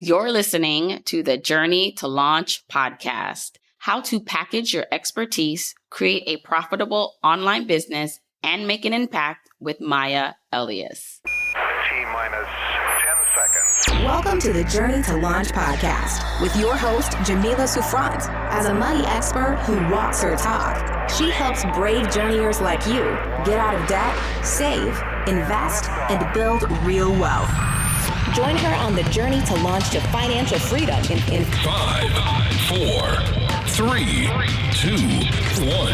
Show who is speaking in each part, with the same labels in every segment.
Speaker 1: You're listening to the Journey to Launch podcast, how to package your expertise, create a profitable online business, and make an impact with Maya Elious.
Speaker 2: T-minus 10 seconds.
Speaker 3: Welcome to the Journey to Launch podcast with your host, Jamila Souffrant. As a money expert who walks her talk, she helps brave journeyers like you get out of debt, save, invest, and build real wealth. Join her on the journey to launch to financial freedom in
Speaker 4: 5, 4, 3, 2, 1.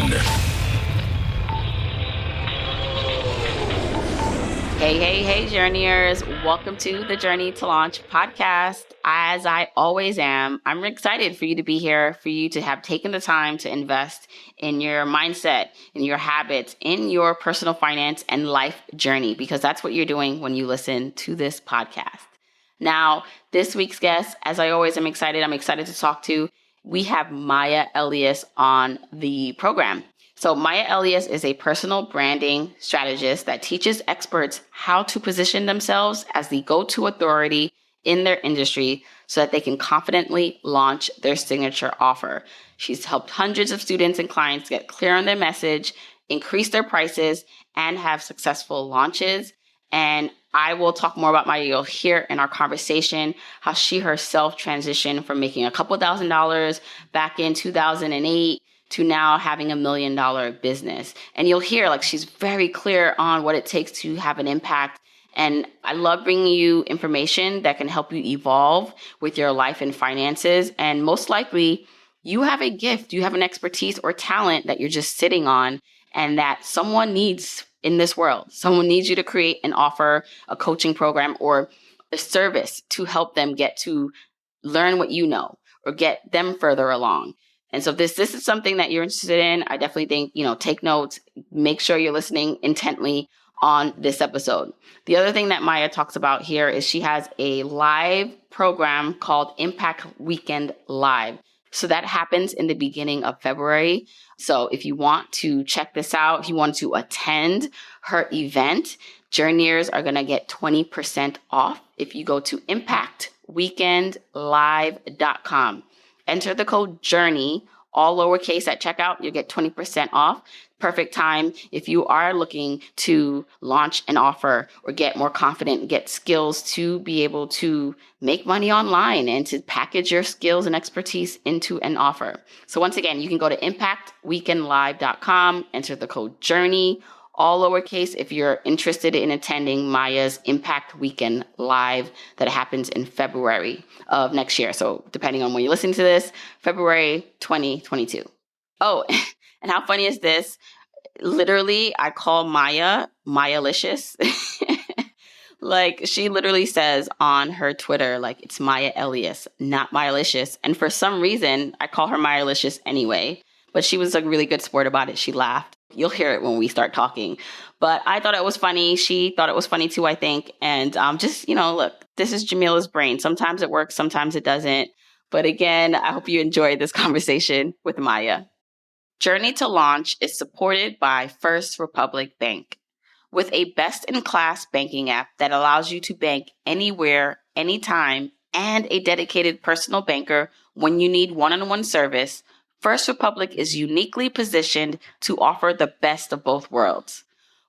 Speaker 1: Hey, journeyers. Welcome to the Journey to Launch podcast. As I always am, I'm excited for you to be here, for you to have taken the time to invest in your mindset, in your habits, in your personal finance and life journey, because that's what you're doing when you listen to this podcast. Now, this week's guest, as I always am excited, I'm excited to talk to, we have Maya Elious on the program. So Maya Elious is a personal branding strategist that teaches experts how to position themselves as the go-to authority in their industry so that they can confidently launch their signature offer. She's helped hundreds of students and clients get clear on their message, increase their prices, and have successful launches. And I will talk more about Maya. You'll hear in our conversation how she herself transitioned from making a couple $1,000s back in 2008 to now having $1 million business. And you'll hear she's very clear on what it takes to have an impact. And I love bringing you information that can help you evolve with your life and finances. And most likely, you have a gift, you have an expertise or talent that you're just sitting on and that someone needs in this world. Someone needs you to create and offer a coaching program or a service to help them get to learn what you know or get them further along. And so if this is something that you're interested in, I definitely think, take notes, make sure you're listening intently on this episode. The other thing that Maya talks about here is she has a live program called Impact Weekend Live. So that happens in the beginning of February. So if you want to check this out, if you want to attend her event, journeyers are going to get 20% off if you go to impactweekendlive.com. Enter the code JOURNEY, all lowercase at checkout. You'll get 20% off. Perfect time if you are looking to launch an offer or get more confident, get skills to be able to make money online and to package your skills and expertise into an offer. So once again, you can go to impactweekendlive.com, enter the code JOURNEY, all lowercase, if you're interested in attending Maya's Impact Weekend Live that happens in February of next year. So depending on when you listen to this, February 2022. Oh, and how funny is this? Literally, I call Maya Mayalicious. She literally says on her Twitter, it's Maya Elious, not Mayalicious. And for some reason, I call her Mayalicious anyway. But she was a really good sport about it. She laughed. You'll hear it when we start talking. But I thought it was funny. She thought it was funny too, I think. And look, this is Jamila's brain. Sometimes it works, sometimes it doesn't. But again, I hope you enjoyed this conversation with Maya. Journey to Launch is supported by First Republic Bank. With a best-in-class banking app that allows you to bank anywhere, anytime, and a dedicated personal banker when you need one-on-one service, First Republic is uniquely positioned to offer the best of both worlds.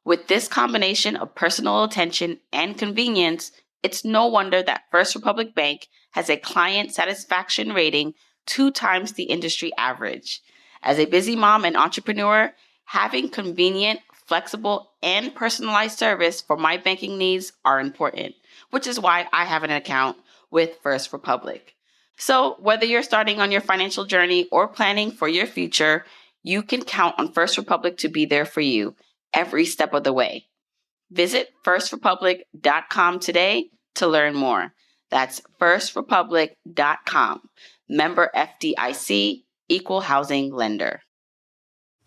Speaker 1: With this combination of personal attention and convenience, it's no wonder that First Republic Bank has a client satisfaction rating 2 times the industry average. As a busy mom and entrepreneur, having convenient, flexible, and personalized service for my banking needs are important, which is why I have an account with First Republic. So whether you're starting on your financial journey or planning for your future, you can count on First Republic to be there for you every step of the way. Visit firstrepublic.com today to learn more. That's firstrepublic.com. Member FDIC, equal housing lender.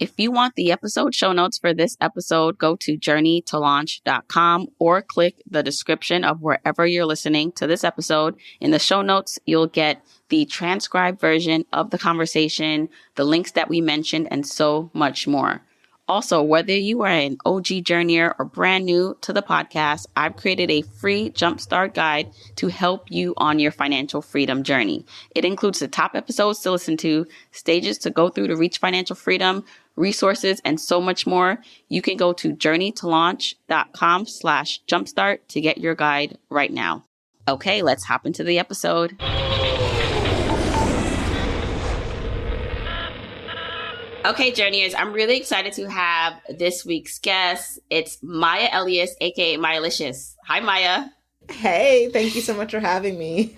Speaker 1: If you want the episode show notes for this episode, go to journeytolaunch.com or click the description of wherever you're listening to this episode. In the show notes, you'll get the transcribed version of the conversation, the links that we mentioned, and so much more. Also, whether you are an OG journeyer or brand new to the podcast, I've created a free jumpstart guide to help you on your financial freedom journey. It includes the top episodes to listen to, stages to go through to reach financial freedom, resources, and so much more. You can go to journeytolaunch.com/jumpstart to get your guide right now. Okay, let's hop into the episode. Okay, journeyers, I'm really excited to have this week's guest. It's Maya Elious, aka Myalicious. Hi, Maya.
Speaker 5: Hey, thank you so much for having me.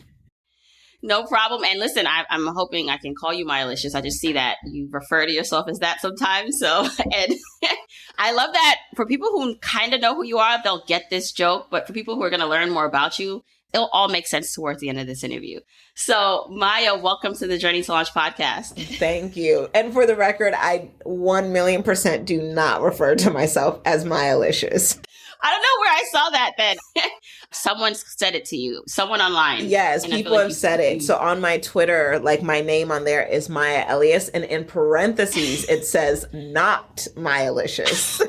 Speaker 1: No problem. And listen, I'm hoping I can call you Myalicious. I just see that you refer to yourself as that sometimes. So, and I love that for people who kind of know who you are, they'll get this joke. But for people who are going to learn more about you, it'll all make sense towards the end of this interview. So, Maya, welcome to the Journey to Launch podcast.
Speaker 5: Thank you. And for the record, I 1,000,000% do not refer to myself as Myalicious.
Speaker 1: I don't know where I saw that then. Someone said it to you. Someone online.
Speaker 5: Yes, people have said it. So on my Twitter, like my name on there is Maya Elious, and in parentheses it says not Myalicious.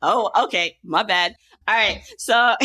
Speaker 1: Oh, okay. My bad. All right. So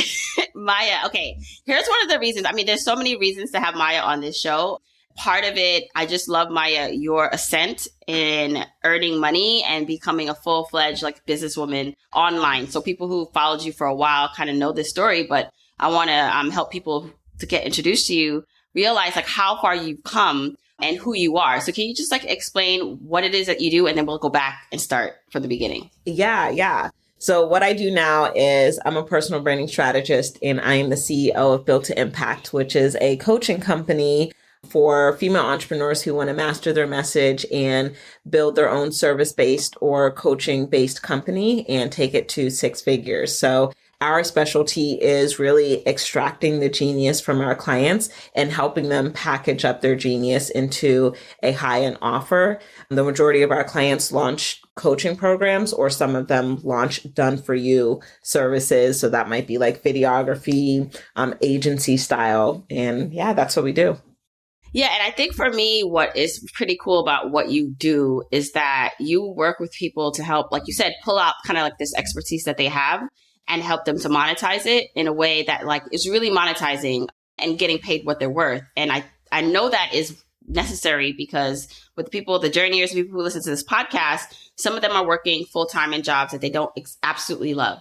Speaker 1: Maya, okay. Here's one of the reasons. I mean, there's so many reasons to have Maya on this show. Part of it, I just love, Maya, your ascent in earning money and becoming a full-fledged like businesswoman online. So people who followed you for a while kind of know this story, but I want to help people to get introduced to you, realize like how far you've come and who you are. So can you just like explain what it is that you do, and then we'll go back and start from the beginning?
Speaker 5: Yeah. So what I do now is I'm a personal branding strategist, and I am the CEO of Built to Impact, which is a coaching company for female entrepreneurs who want to master their message and build their own service-based or coaching-based company and take it to 6 figures. So our specialty is really extracting the genius from our clients and helping them package up their genius into a high-end offer. The majority of our clients launch coaching programs, or some of them launch done-for-you services. So that might be like videography, agency style. And yeah, that's what we do.
Speaker 1: Yeah. And I think for me, what is pretty cool about what you do is that you work with people to help, like you said, pull out kind of like this expertise that they have and help them to monetize it in a way that like is really monetizing and getting paid what they're worth. And I know that is necessary because with people, the journeyers, people who listen to this podcast, some of them are working full-time in jobs that they don't absolutely love.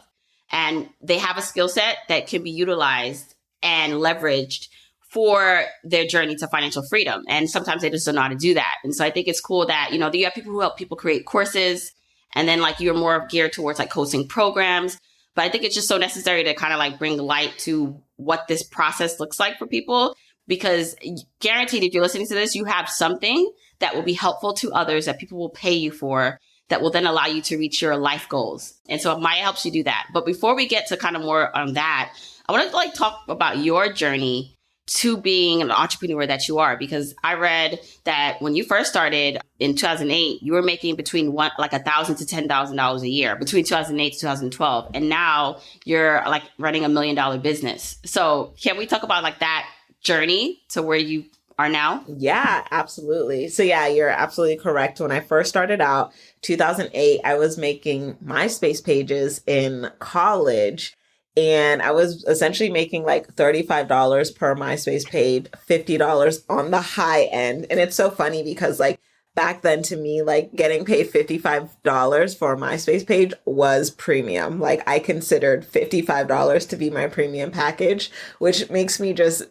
Speaker 1: And they have a skill set that can be utilized and leveraged for their journey to financial freedom. And sometimes they just don't know how to do that. And so I think it's cool that, you know, you have people who help people create courses, and then like you're more geared towards like coaching programs. But I think it's just so necessary to kind of like bring light to what this process looks like for people, because guaranteed if you're listening to this, you have something that will be helpful to others that people will pay you for, that will then allow you to reach your life goals. And so Maya helps you do that. But before we get to kind of more on that, I want to like talk about your journey to being an entrepreneur that you are, because I read that when you first started in 2008, you were making between $1,000 to $10,000 a year between 2008 to 2012. And now you're like running $1 million business. So can we talk about like that journey to where you are now?
Speaker 5: Yeah, absolutely. So yeah, you're absolutely correct. When I first started out, 2008, I was making Myspace pages in college. And I was essentially making like $35 per Myspace page, $50 on the high end. And it's so funny because like back then to me, like getting paid $55 for a Myspace page was premium. Like I considered $55 to be my premium package, which makes me just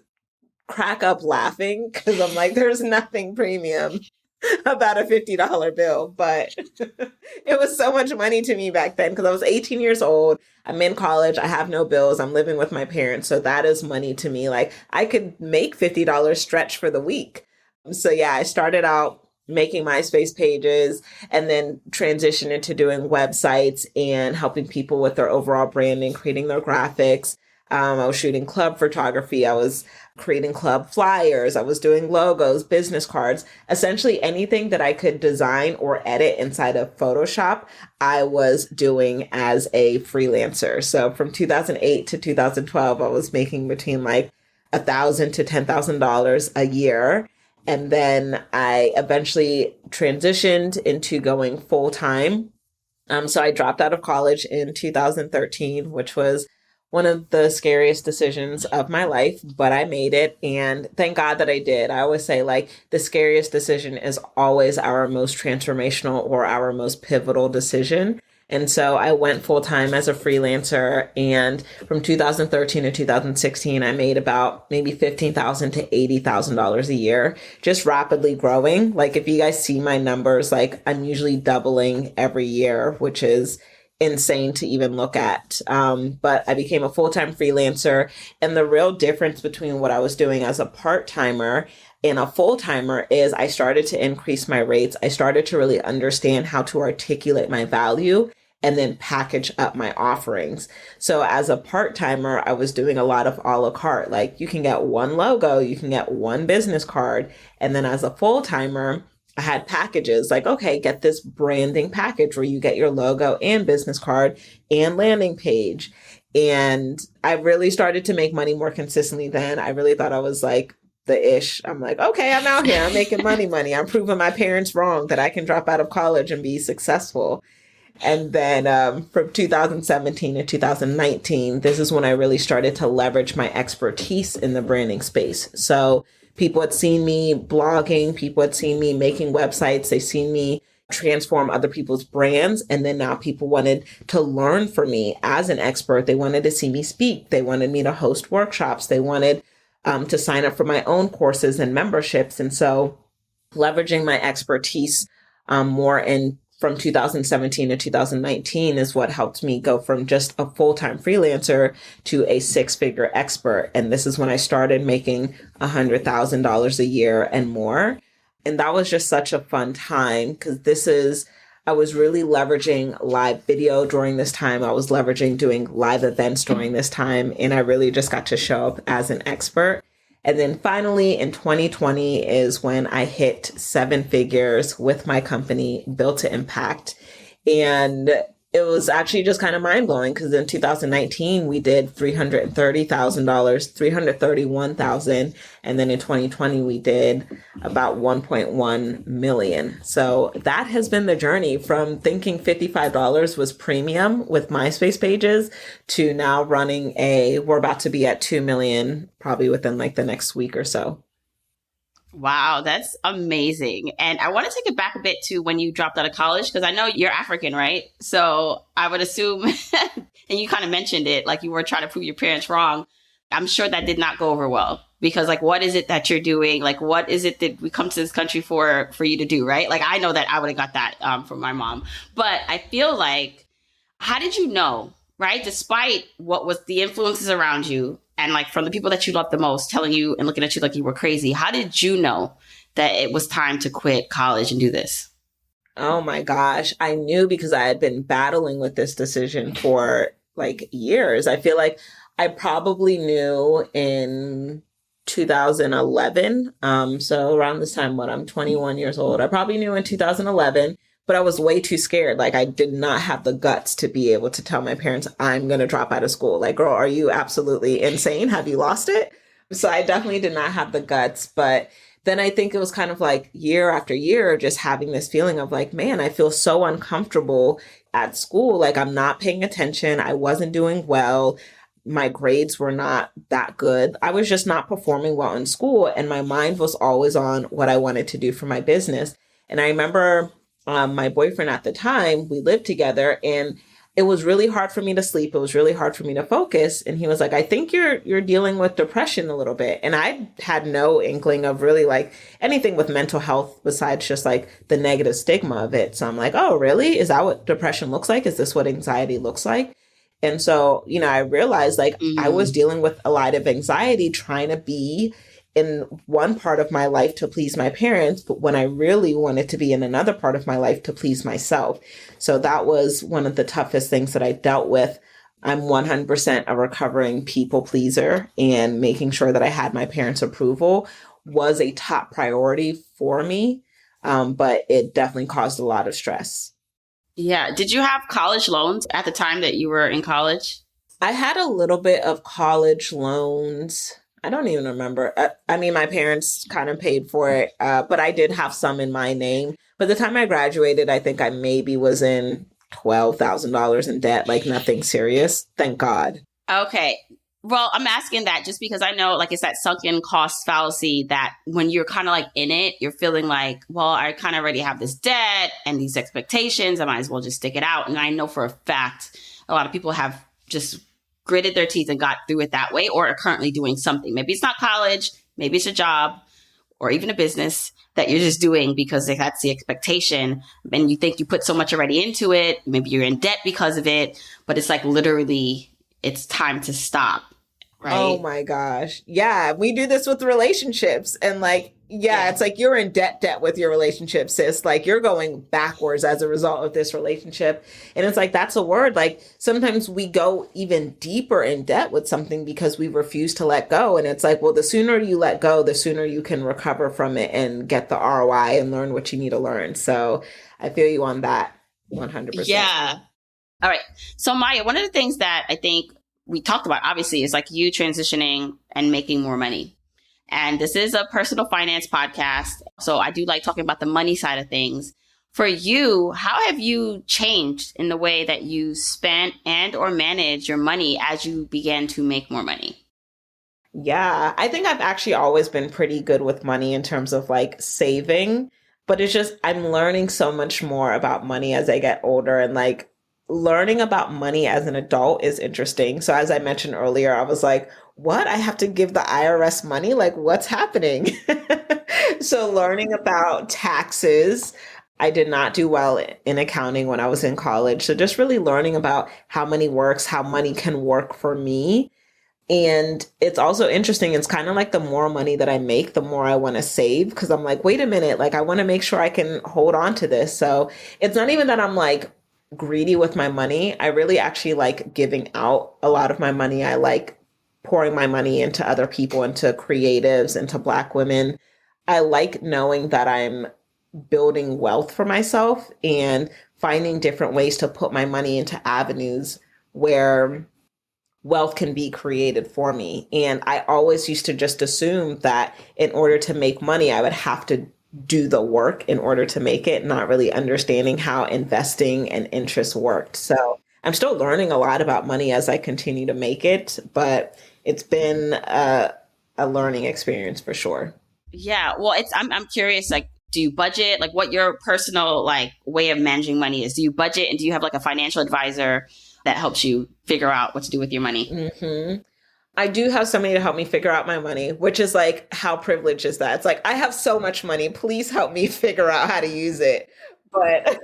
Speaker 5: crack up laughing because I'm like, there's nothing premium about a $50 bill, but it was so much money to me back then because I was 18 years old. I'm in college. I have no bills. I'm living with my parents. So that is money to me. Like I could make $50 stretch for the week. So yeah, I started out making MySpace pages and then transitioned into doing websites and helping people with their overall branding, creating their graphics. I was shooting club photography. I was creating club flyers. I was doing logos, business cards, essentially anything that I could design or edit inside of Photoshop, I was doing as a freelancer. So from 2008 to 2012, I was making between like $1,000 to $10,000 a year. And then I eventually transitioned into going full time. So I dropped out of college in 2013, which was one of the scariest decisions of my life, but I made it. And thank God that I did. I always say, like, the scariest decision is always our most transformational or our most pivotal decision. And so I went full time as a freelancer. And from 2013 to 2016, I made about maybe $15,000 to $80,000 a year, just rapidly growing. Like, if you guys see my numbers, like, I'm usually doubling every year, which is insane to even look at. But I became a full-time freelancer. And the real difference between what I was doing as a part-timer and a full-timer is I started to increase my rates. I started to really understand how to articulate my value and then package up my offerings. So as a part-timer, I was doing a lot of a la carte. Like, you can get one logo, you can get one business card. And then as a full-timer, I had packages like, okay, get this branding package where you get your logo and business card and landing page. And I really started to make money more consistently then. I really thought I was like the ish. I'm like, okay, I'm out here. I'm making money. I'm proving my parents wrong that I can drop out of college and be successful. And then from 2017 to 2019, this is when I really started to leverage my expertise in the branding space. So people had seen me blogging, people had seen me making websites, they seen me transform other people's brands. And then now people wanted to learn from me as an expert. They wanted to see me speak. They wanted me to host workshops. They wanted to sign up for my own courses and memberships. And so leveraging my expertise more in from 2017 to 2019 is what helped me go from just a full-time freelancer to a six-figure expert. And this is when I started making $100,000 a year and more. And that was just such a fun time because I was really leveraging live video during this time. I was leveraging doing live events during this time. And I really just got to show up as an expert. And then finally in 2020 is when I hit seven figures with my company, Built to Impact. And it was actually just kind of mind blowing because in 2019, we did $330,000, $331,000. And then in 2020, we did about 1.1 million. So that has been the journey from thinking $55 was premium with Myspace pages to now we're about to be at 2 million, probably within like the next week or so.
Speaker 1: Wow, that's amazing. And I want to take it back a bit to when you dropped out of college, because I know you're African, right? So I would assume, and you kind of mentioned it, like you were trying to prove your parents wrong. I'm sure that did not go over well because like, what is it that you're doing? Like, what is it that we come to this country for you to do, right? Like, I know that I would have got that from my mom, but I feel like, how did you know, right? Despite what was the influences around you, and like from the people that you loved the most telling you and looking at you like you were crazy, how did you know that it was time to quit college and do this?
Speaker 5: Oh my gosh. I knew because I had been battling with this decision for like years. I feel like I probably knew in 2011. So around this time, I'm 21 years old. I probably knew in 2011. But I was way too scared. Like, I did not have the guts to be able to tell my parents, I'm going to drop out of school. Like, girl, are you absolutely insane? Have you lost it? So I definitely did not have the guts. But then I think it was kind of like year after year, just having this feeling of like, man, I feel so uncomfortable at school. Like, I'm not paying attention. I wasn't doing well. My grades were not that good. I was just not performing well in school. And my mind was always on what I wanted to do for my business. And I remember my boyfriend at the time, we lived together and it was really hard for me to sleep. It was really hard for me to focus. And he was like, I think you're dealing with depression a little bit. And I had no inkling of really like anything with mental health besides just like the negative stigma of it. So I'm like, oh, really? Is that what depression looks like? Is this what anxiety looks like? And so, I realized like I was dealing with a lot of anxiety trying to be in one part of my life to please my parents, but when I really wanted to be in another part of my life to please myself. So that was one of the toughest things that I dealt with. I'm 100% a recovering people pleaser, and making sure that I had my parents' approval was a top priority for me. But it definitely caused a lot of stress.
Speaker 1: Yeah. Did you have college loans at the time that you were in college?
Speaker 5: I had a little bit of college loans. I don't even remember. I mean, my parents kind of paid for it, but I did have some in my name. By the time I graduated, I think I maybe was in $12,000 in debt, like nothing serious. Thank God.
Speaker 1: Okay. Well, I'm asking that just because I know, like, it's that sunken cost fallacy that when you're kind of like in it, you're feeling like, well, I kind of already have this debt and these expectations. I might as well just stick it out. And I know for a fact, a lot of people have just gritted their teeth and got through it that way, or are currently doing something. Maybe it's not college, maybe it's a job or even a business that you're just doing because that's the expectation. And you think you put so much already into it. Maybe you're in debt because of it, but it's like literally it's time to stop. Right.
Speaker 5: Oh my gosh. Yeah. We do this with relationships. And like, yeah, it's like you're in debt with your relationship, sis. Like you're going backwards as a result of this relationship. And it's like, that's a word. Like sometimes we go even deeper in debt with something because we refuse to let go. And it's like, well, the sooner you let go, the sooner you can recover from it and get the ROI and learn what you need to learn. So I feel you on that 100%.
Speaker 1: Yeah. All right. So Maya, one of the things that I think we talked about, obviously, is like you transitioning and making more money. And this is a personal finance podcast. So I do like talking about the money side of things. For you, how have you changed in the way that you spent and or manage your money as you began to make more money?
Speaker 5: Yeah, I think I've actually always been pretty good with money in terms of like saving, but it's just I'm learning so much more about money as I get older, and like learning about money as an adult is interesting. So as I mentioned earlier, I was like, what? I have to give the IRS money? Like, what's happening? So learning about taxes. I did not do well in accounting when I was in college. So just really learning about how money works, how money can work for me. And it's also interesting. It's kind of like the more money that I make, the more I want to save, because I'm like, wait a minute, like I want to make sure I can hold on to this. So it's not even that I'm like greedy with my money. I really actually like giving out a lot of my money. I like pouring my money into other people, into creatives, into Black women. I like knowing that I'm building wealth for myself and finding different ways to put my money into avenues where wealth can be created for me. And I always used to just assume that in order to make money, I would have to do the work in order to make it, not really understanding how investing and interest worked. So I'm still learning a lot about money as I continue to make it, but it's been a learning experience for sure.
Speaker 1: Yeah. Well, I'm curious, like, do you budget? Like what your personal like way of managing money is? Do you budget, and do you have like a financial advisor that helps you figure out what to do with your money?
Speaker 5: Mm-hmm. I do have somebody to help me figure out my money, which is like, how privileged is that? It's like, I have so much money. Please help me figure out how to use it. But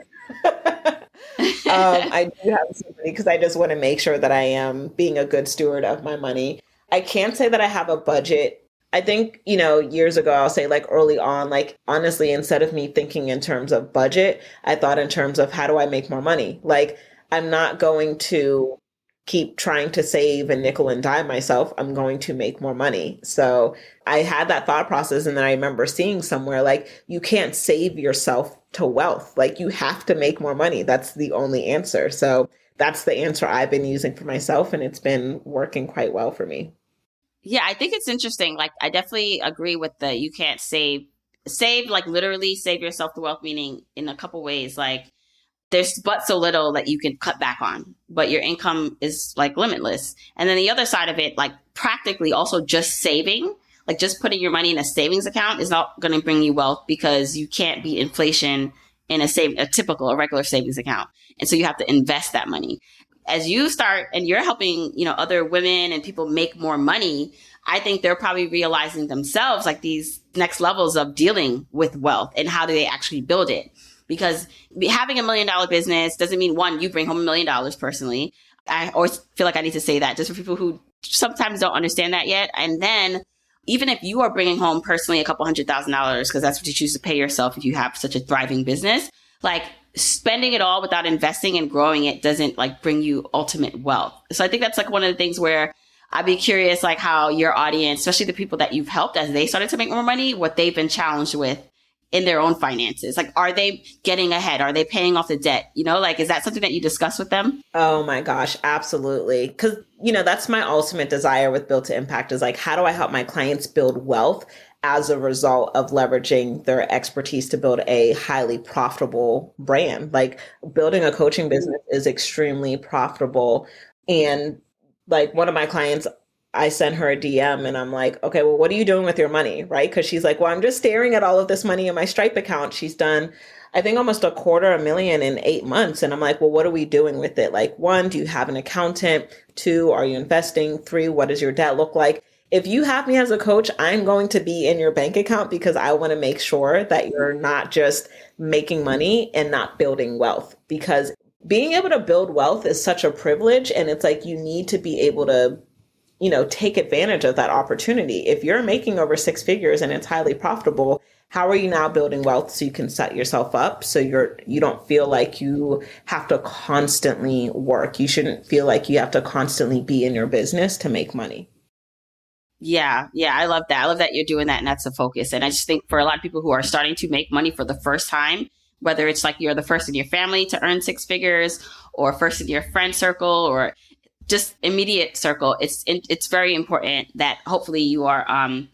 Speaker 5: I do have somebody because I just want to make sure that I am being a good steward of my money. I can't say that I have a budget. I think, years ago, I'll say like early on, like honestly, instead of me thinking in terms of budget, I thought in terms of how do I make more money? Like I'm not going to keep trying to save and nickel and dime myself. I'm going to make more money. So I had that thought process. And then I remember seeing somewhere like, you can't save yourself to wealth. Like you have to make more money. That's the only answer. So that's the answer I've been using for myself. And it's been working quite well for me.
Speaker 1: Yeah, I think it's interesting. Like I definitely agree with the you can't save, like literally save yourself to wealth, meaning in a couple ways. Like there's but so little that you can cut back on, but your income is like limitless. And then the other side of it, like practically also just saving, like just putting your money in a savings account is not going to bring you wealth because you can't beat inflation in a regular savings account. And so you have to invest that money. As you start and you're helping, other women and people make more money, I think they're probably realizing themselves like these next levels of dealing with wealth and how do they actually build it. Because having $1 million business doesn't mean, one, you bring home $1 million personally. I always feel like I need to say that just for people who sometimes don't understand that yet. And then even if you are bringing home personally a couple $100,000, because that's what you choose to pay yourself if you have such a thriving business, like spending it all without investing and growing it doesn't like bring you ultimate wealth. So I think that's like one of the things where I'd be curious, like how your audience, especially the people that you've helped as they started to make more money, what they've been challenged with in their own finances? Like, are they getting ahead? Are they paying off the debt? Like, is that something that you discuss with them?
Speaker 5: Oh my gosh, absolutely. Because, that's my ultimate desire with Build to Impact is like, how do I help my clients build wealth as a result of leveraging their expertise to build a highly profitable brand? Like, building a coaching business is extremely profitable. And like one of my clients, I sent her a DM and I'm like, okay, well, what are you doing with your money? Right? Because she's like, well, I'm just staring at all of this money in my Stripe account. She's done, I think, almost $250,000 in 8 months. And I'm like, well, what are we doing with it? Like, one, do you have an accountant? Two, are you investing? Three, what does your debt look like? If you have me as a coach, I'm going to be in your bank account because I want to make sure that you're not just making money and not building wealth, because being able to build wealth is such a privilege. And it's like, you need to be able to take advantage of that opportunity. If you're making over 6 figures and it's highly profitable, how are you now building wealth so you can set yourself up so you don't feel like you have to constantly work? You shouldn't feel like you have to constantly be in your business to make money.
Speaker 1: Yeah, I love that. I love that you're doing that, and that's the focus. And I just think for a lot of people who are starting to make money for the first time, whether it's like you're the first in your family to earn 6 figures, or first in your friend circle, or just immediate circle, it's very important that hopefully you are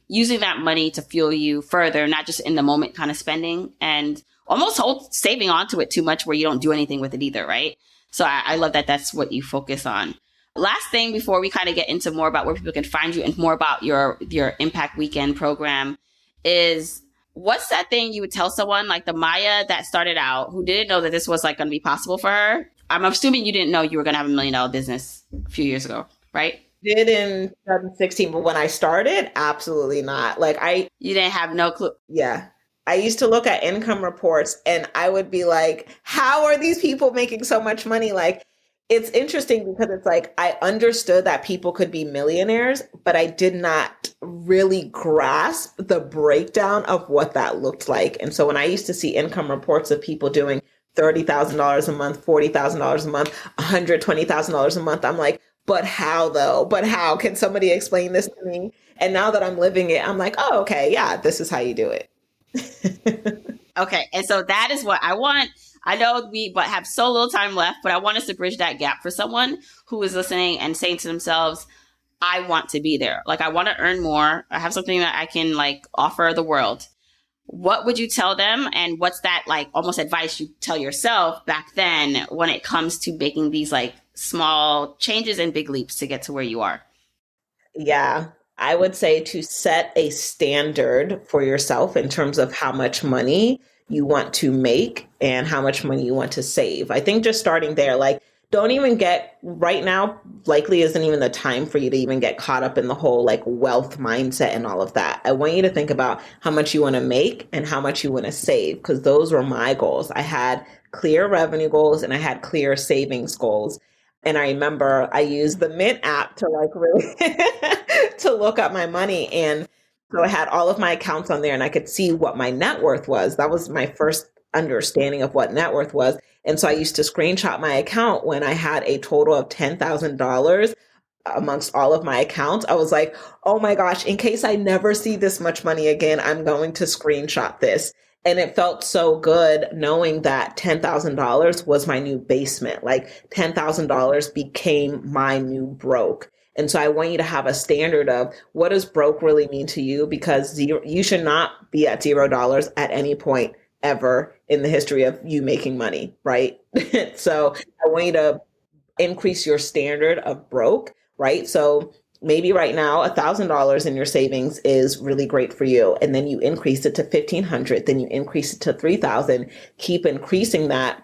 Speaker 1: using that money to fuel you further, not just in the moment kind of spending and almost saving onto it too much where you don't do anything with it either, right? So I love that that's what you focus on. Last thing before we kind of get into more about where people can find you and more about your Impact Weekend program is, what's that thing you would tell someone like the Maya that started out who didn't know that this was like going to be possible for her? I'm assuming you didn't know you were going to have $1 million business a few years ago, right?
Speaker 5: Did in 2016, but when I started, absolutely not.
Speaker 1: You didn't have no clue.
Speaker 5: Yeah. I used to look at income reports and I would be like, how are these people making so much money? Like, it's interesting because it's like, I understood that people could be millionaires, but I did not really grasp the breakdown of what that looked like. And so when I used to see income reports of people doing $30,000 a month, $40,000 a month, $120,000 a month, I'm like, but how though? But how? Can somebody explain this to me? And now that I'm living it, I'm like, oh, okay, yeah, this is how you do it.
Speaker 1: Okay. And so that is what I want. I know we have so little time left, but I want us to bridge that gap for someone who is listening and saying to themselves, I want to be there. Like, I want to earn more. I have something that I can like offer the world. What would you tell them? And what's that like almost advice you tell yourself back then when it comes to making these like small changes and big leaps to get to where you are?
Speaker 5: Yeah, I would say to set a standard for yourself in terms of how much money you want to make and how much money you want to save. I think just starting there, like, don't even get right now, likely isn't even the time for you to even get caught up in the whole like wealth mindset and all of that. I want you to think about how much you want to make and how much you want to save, because those were my goals. I had clear revenue goals and I had clear savings goals. And I remember I used the Mint app to like really to look up my money. And so I had all of my accounts on there and I could see what my net worth was. That was my first understanding of what net worth was. And so I used to screenshot my account when I had a total of $10,000 amongst all of my accounts. I was like, oh my gosh, in case I never see this much money again, I'm going to screenshot this. And it felt so good knowing that $10,000 was my new basement. Like $10,000 became my new broke. And so I want you to have a standard of what does broke really mean to you? Because you should not be at $0 at any point ever in the history of you making money, right? So I want you to increase your standard of broke, right? So maybe right now $1,000 in your savings is really great for you. And then you increase it to 1,500, then you increase it to 3,000, keep increasing that.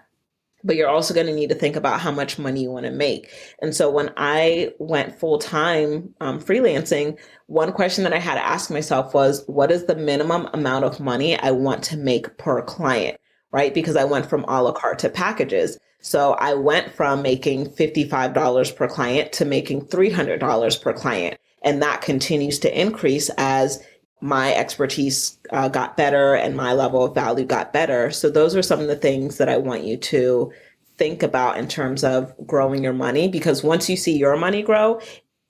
Speaker 5: But you're also going to need to think about how much money you want to make. And so when I went full time freelancing, one question that I had to ask myself was, what is the minimum amount of money I want to make per client, right? Because I went from a la carte to packages. So I went from making $55 per client to making $300 per client. And that continues to increase as my expertise got better and my level of value got better. So those are some of the things that I want you to think about in terms of growing your money, because once you see your money grow,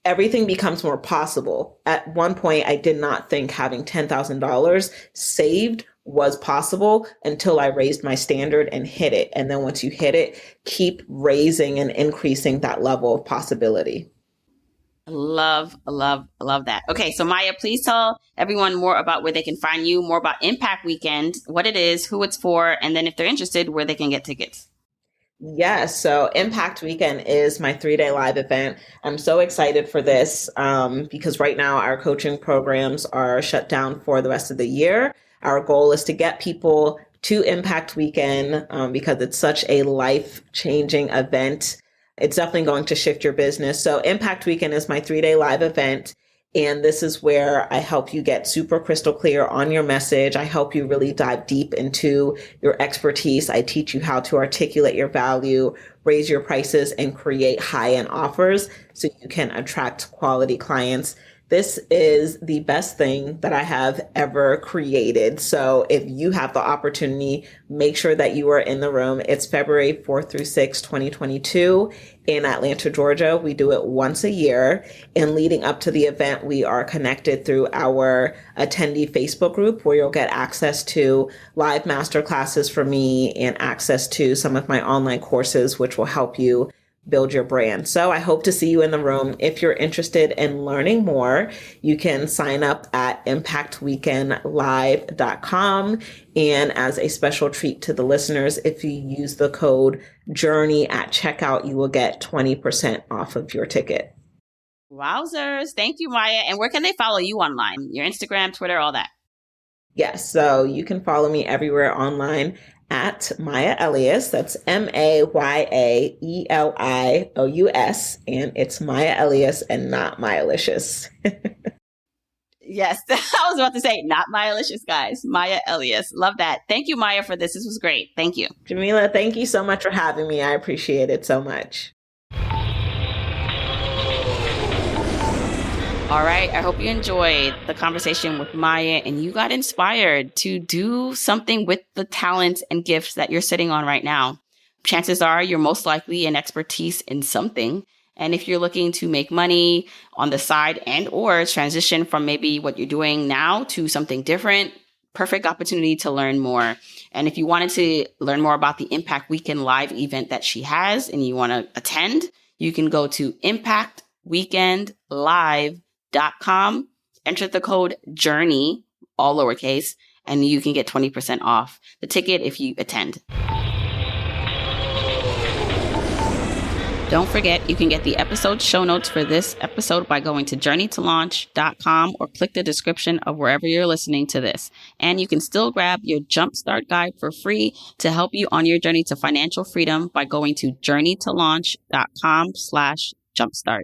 Speaker 5: everything becomes more possible. At one point, I did not think having $10,000 saved was possible until I raised my standard and hit it. And then once you hit it, keep raising and increasing that level of possibility.
Speaker 1: Love that. Okay, so Maya, please tell everyone more about where they can find you, more about Impact Weekend, what it is, who it's for, and then if they're interested, where they can get tickets.
Speaker 5: Yes. So Impact Weekend is my 3-day live event. I'm so excited for this because right now our coaching programs are shut down for the rest of the year. Our goal is to get people to Impact Weekend because it's such a life-changing event. It's definitely going to shift your business. So Impact Weekend is my 3-day live event. And this is where I help you get super crystal clear on your message. I help you really dive deep into your expertise. I teach you how to articulate your value, raise your prices, and create high-end offers so you can attract quality clients. This is the best thing that I have ever created. So if you have the opportunity, make sure that you are in the room. It's February 4th through 6th, 2022 in Atlanta, Georgia. We do it once a year. And leading up to the event, we are connected through our attendee Facebook group where you'll get access to live masterclasses from me and access to some of my online courses, which will help you build your brand. So I hope to see you in the room. If you're interested in learning more, you can sign up at impactweekendlive.com. And as a special treat to the listeners, if you use the code JOURNEY at checkout, you will get 20% off of your ticket.
Speaker 1: Wowzers. Thank you, Maya. And where can they follow you online? Your Instagram, Twitter, all that.
Speaker 5: Yes. So you can follow me everywhere online at Maya Elious. That's MayaElious. And it's Maya Elious and not Myalicious.
Speaker 1: Yes. I was about to say, not Myalicious, guys. Maya Elious. Love that. Thank you, Maya, for this. This was great. Thank you.
Speaker 5: Jamila, thank you so much for having me. I appreciate it so much.
Speaker 1: All right. I hope you enjoyed the conversation with Maya and you got inspired to do something with the talents and gifts that you're sitting on right now. Chances are you're most likely an expertise in something. And if you're looking to make money on the side and or transition from maybe what you're doing now to something different, perfect opportunity to learn more. And if you wanted to learn more about the Impact Weekend live event that she has and you want to attend, you can go to impactweekendlive.com, enter the code JOURNEY, all lowercase, and you can get 20% off the ticket if you attend. Don't forget, you can get the episode show notes for this episode by going to journeytolaunch.com or click the description of wherever you're listening to this. And you can still grab your Jumpstart Guide for free to help you on your journey to financial freedom by going to journeytolaunch.com/jumpstart.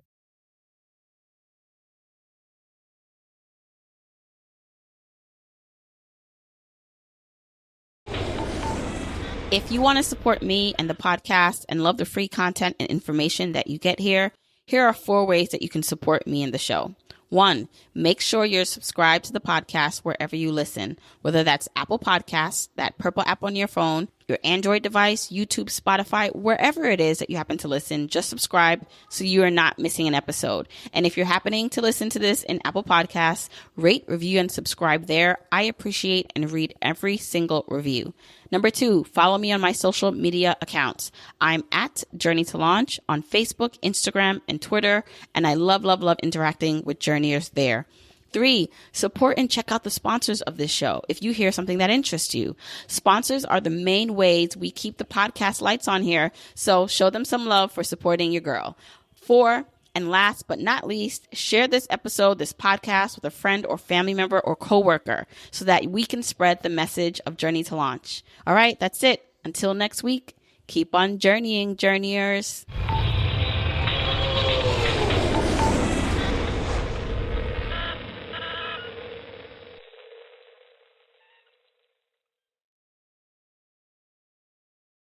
Speaker 1: If you want to support me and the podcast and love the free content and information that you get here, here are 4 ways that you can support me and the show. 1, make sure you're subscribed to the podcast wherever you listen, whether that's Apple Podcasts, that purple app on your phone, your Android device, YouTube, Spotify, wherever it is that you happen to listen, just subscribe so you are not missing an episode. And if you're happening to listen to this in Apple Podcasts, rate, review, and subscribe there. I appreciate and read every single review. Number 2, follow me on my social media accounts. I'm at Journey to Launch on Facebook, Instagram, and Twitter, and I love interacting with journeyers there. 3, support and check out the sponsors of this show if you hear something that interests you. Sponsors are the main ways we keep the podcast lights on here, so show them some love for supporting your girl. 4, and last but not least, share this episode, this podcast with a friend or family member or coworker so that we can spread the message of Journey to Launch. All right, that's it. Until next week, keep on journeying, journeyers.